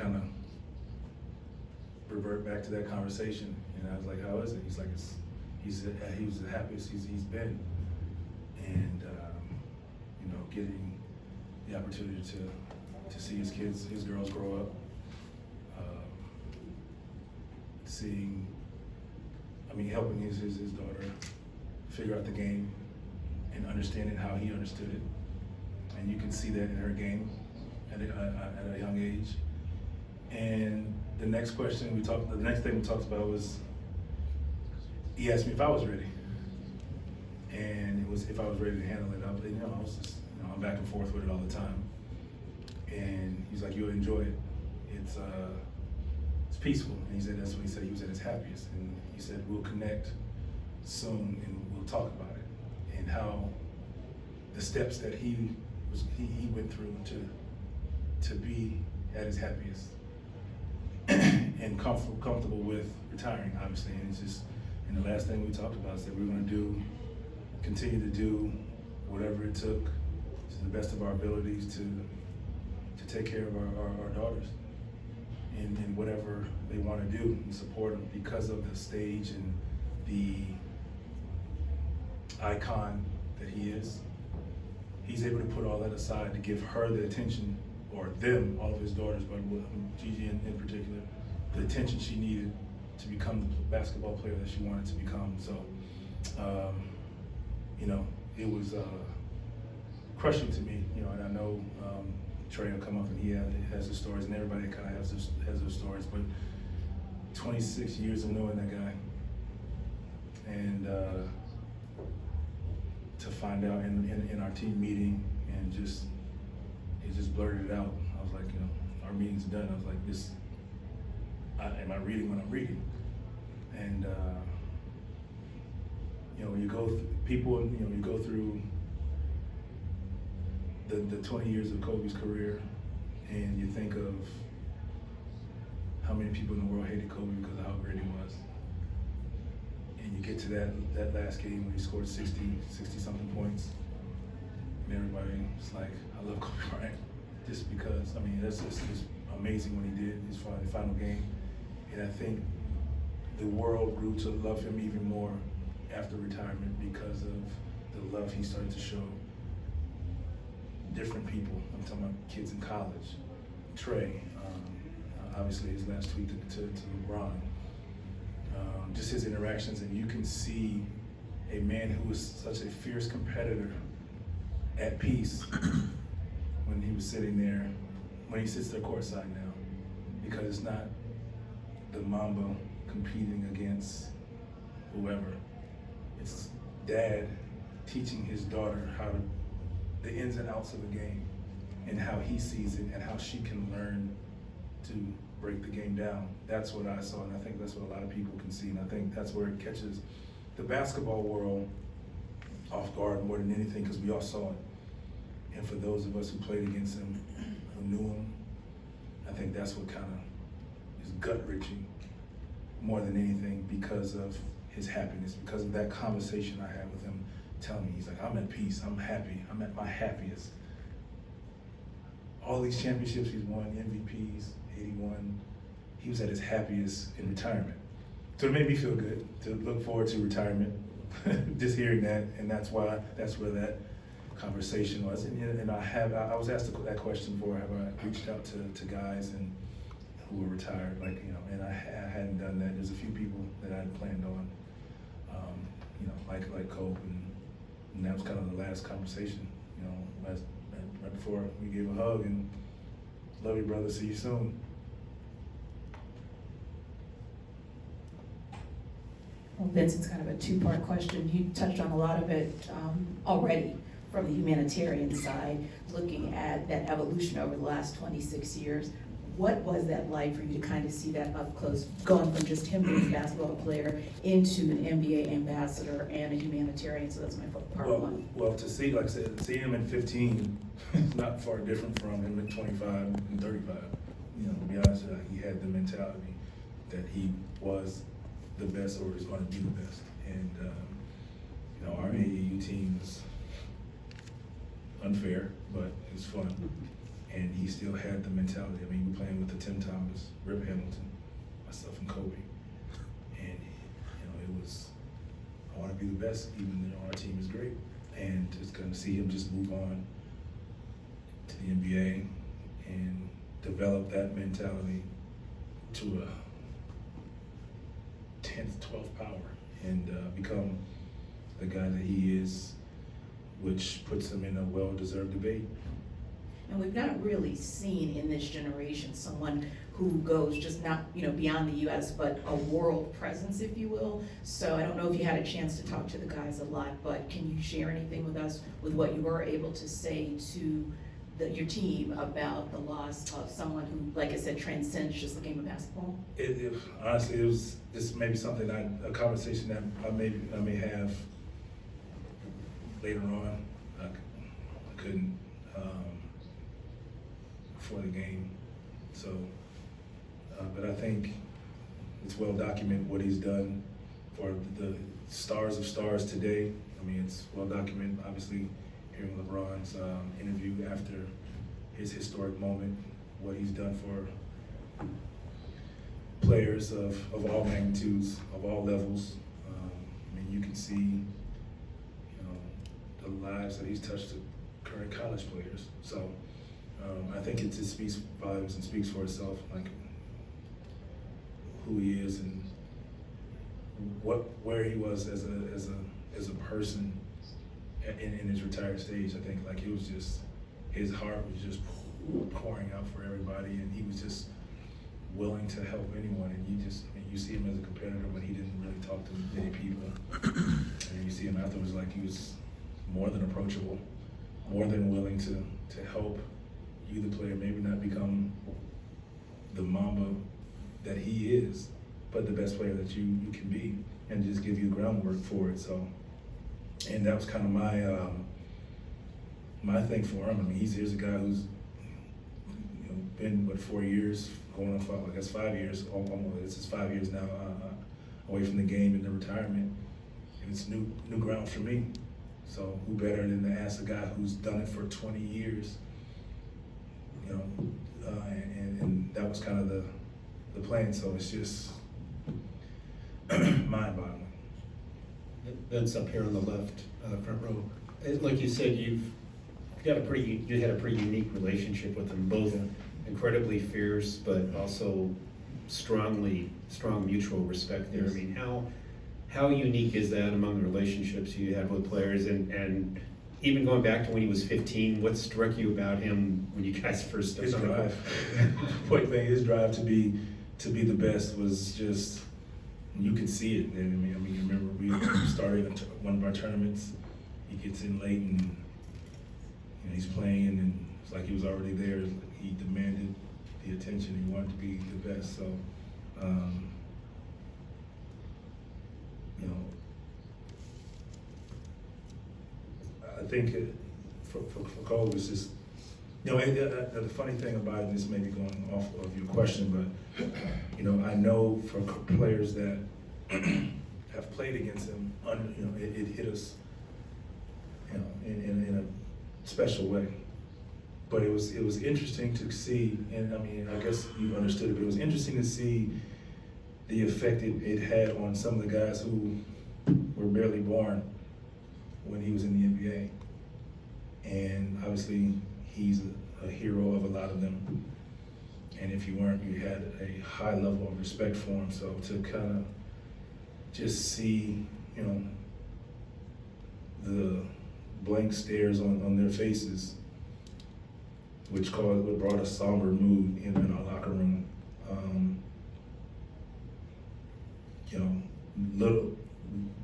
kind of revert back to that conversation, and I was like, "How is it?" He's like, he was the happiest he's been, and getting the opportunity to see his kids, his girls grow up, helping his daughter figure out the game and understanding how he understood it, and you can see that in her game at a young age. And the next thing we talked about was, he asked me if I was ready, and it was if I was ready to handle it. I was just, I'm back and forth with it all the time. And he's like, "You'll enjoy it. It's peaceful." And he said that's what he said. He was at his happiest, and he said we'll connect soon and we'll talk about it and how the steps that he went through to be at his happiest and comfortable with retiring, obviously. And it's just, and the last thing we talked about is that we're going to continue to do whatever it took to the best of our abilities to take care of our daughters in whatever they want to do and support them because of the stage and the icon that he is. He's able to put all that aside to give her the attention, or them, all of his daughters, but Gigi in particular, the attention she needed to become the basketball player that she wanted to become. So, it was crushing to me, and I know Trey will come up and he has his stories, and everybody kind of has their stories, but 26 years of knowing that guy, and to find out in our team meeting, and he just blurted it out. I was like, our meeting's done. I was like, am I reading what I'm reading? And you go you go through the 20 years of Kobe's career, and you think of how many people in the world hated Kobe because of how great he was. And you get to that last game when he scored 60 something points, and everybody's like, I love Kobe Bryant, just because, that's just amazing what he did in his final game. And I think the world grew to love him even more after retirement because of the love he started to show different people. I'm talking about kids in college, Trey, obviously his last tweet to LeBron, just his interactions, and you can see a man who was such a fierce competitor at peace when he was sitting there, when he sits there courtside now, because it's not the Mamba competing against whoever. It's dad teaching his daughter the ins and outs of the game and how he sees it and how she can learn to break the game down. That's what I saw, and I think that's what a lot of people can see, and I think that's where it catches the basketball world off guard more than anything, because we all saw it. And for those of us who played against him, who knew him, I think that's what kind of is gut-wrenching more than anything, because of his happiness, because of that conversation I had with him, telling me, he's like, I'm at peace, I'm happy, I'm at my happiest. All these championships he's won, MVPs, 81, he was at his happiest in retirement. So it made me feel good to look forward to retirement, just hearing that, and that's where that conversation was. And I was asked that question before, have I reached out to guys and who were retired, and I hadn't done that. There's a few people that I had planned on, like Kobe, and that was kind of the last conversation, right before we gave a hug and love you, brother, see you soon. Well, Vince, it's kind of a two-part question. You touched on a lot of it already from the humanitarian side, looking at that evolution over the last 26 years. What was that like for you to kind of see that up close, going from just him being a basketball player into an NBA ambassador and a humanitarian? So that's my part one. Well, to see, like I said, see him in 15 is not far different from him at 25 and 35. To be honest, he had the mentality that he was the best or is going to be the best. And our AAU team is unfair, but it's fun. and he still had the mentality. I mean, we're playing with the Tim Thomas, Rip Hamilton, myself, and Kobe, and it was, I want to be the best, even though our team is great, and just going to see him just move on to the NBA and develop that mentality to a 10th, 12th power, and become the guy that he is, which puts him in a well-deserved debate. And we've not really seen in this generation someone who goes just not, beyond the US, but a world presence, if you will. So I don't know if you had a chance to talk to the guys a lot, but can you share anything with us with what you were able to say to your team about the loss of someone who, like I said, transcends just the game of basketball? Honestly, it was just maybe something a conversation that I may have later on. I couldn't before the game. So, but I think it's well documented what he's done for the stars of stars today. I mean, it's well documented, obviously, hearing LeBron's interview after his historic moment, what he's done for players of all magnitudes, of all levels. I mean, you can see, the lives that he's touched to current college players. So I think it just speaks volumes and speaks for itself, like who he is and where he was as a person in his retired stage. I think like it was just, his heart was just pouring out for everybody, and he was just willing to help anyone. And you see him as a competitor when he didn't really talk to many people, and you see him afterwards like he was more than approachable, more than willing to help you, the player, maybe not become the Mamba that he is, but the best player that you can be, and just give you the groundwork for it. So, and that was kind of my thing for him. I mean, here's a guy who's been 4 years, going on 5 years. Almost, this is 5 years now away from the game and the retirement, and it's new ground for me. So who better than to ask a guy who's done it for 20 years? And that was kind of the plan. So it's just mind-boggling. Vince, up here on the left, front row. Like you said, you had a pretty unique relationship with them, both incredibly fierce, but also strong mutual respect there. Yes. I mean, how unique is that among the relationships you have with players, and even going back to when he was 15, what struck you about him when you guys first started? His drive. Point blank, his drive to be the best was just, you could see it. And I mean, remember we started one of our tournaments. He gets in late and he's playing, and it's like he was already there. He demanded the attention. He wanted to be the best. So, I think for Cole, it was just, the funny thing about it, and this may be going off of your question, but, I know for players that have played against him, it hit us, in a special way. But it was interesting to see, and I mean, I guess you understood it, but it was interesting to see the effect it had on some of the guys who were barely born when he was in the NBA. And obviously, he's a hero of a lot of them. And if you weren't, you had a high level of respect for him. So to kind of just see, the blank stares on their faces, which brought a somber mood in our locker room.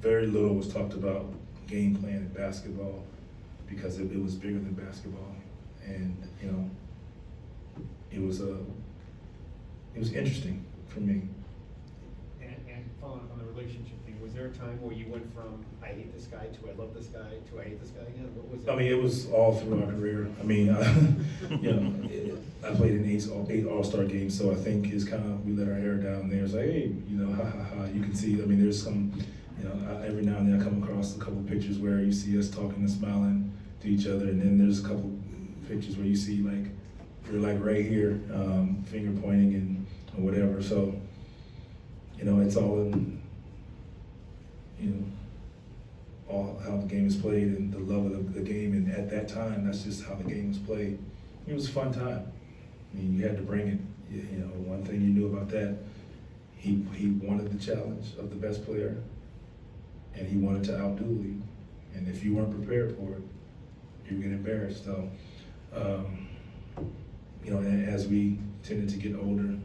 Very little was talked about game plan in basketball because it was bigger than basketball, and it was interesting for me. And following up on the relationship thing, was there a time where you went from I hate this guy to I love this guy to I hate this guy again? What was it? I mean, it was all through our career. I mean, I played in 8 All-Star games, so I think it's kind of, we let our hair down there. It's like, hey, ha ha ha. You can see. I mean, there's some, every now and then I come across a couple pictures where you see us talking and smiling to each other, and then there's a couple pictures where you see like you're like right here, finger pointing and or whatever. So, you know, it's all in, you know, all how the game is played and the love of the game. And at that time, that's just how the game was played. It was a fun time. I mean, you had to bring it. You know, one thing you knew about that, he wanted the challenge of the best player, and he wanted to outdo the league. And if you weren't prepared for it, you would get embarrassed. So, you know, and as we tended to get older,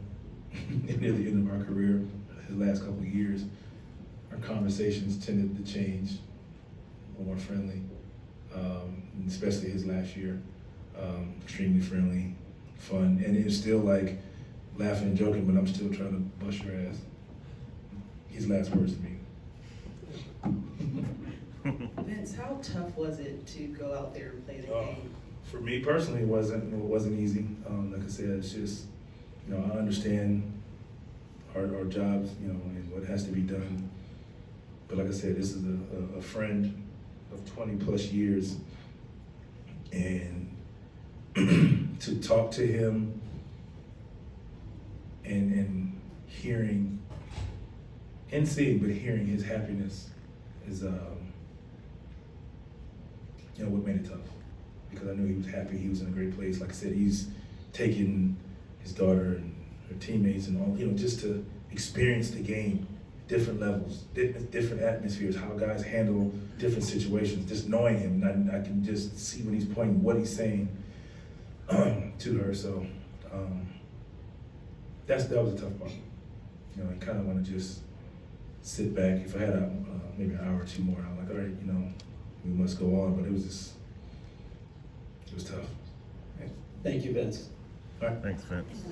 near the end of our career, the last couple of years, our conversations tended to change, a little more friendly, especially his last year. Extremely friendly, fun, and it's still like laughing and joking, but I'm still trying to bust your ass. His last words to me. Vince, how tough was it to go out there and play the game? For me personally, it wasn't easy. Like I said, it's just, you know, I understand our jobs, you know, and what has to be done. But like I said, this is a friend of 20 plus years, and to talk to him and hearing and seeing, but hearing his happiness is, you know, what made it tough. Because I knew he was happy, he was in a great place. Like I said, he's taking his daughter and her teammates and all, you know, just to experience the game, different levels, different atmospheres, how guys handle different situations. Just knowing him, and I can just see when he's pointing, what he's saying to her. So that was a tough part. You know, I kind of want to just sit back. If I had maybe an hour or two more, I'm like, all right, you know, we must go on. But it was tough. Thank you, Vince. All right. Thanks, Vince.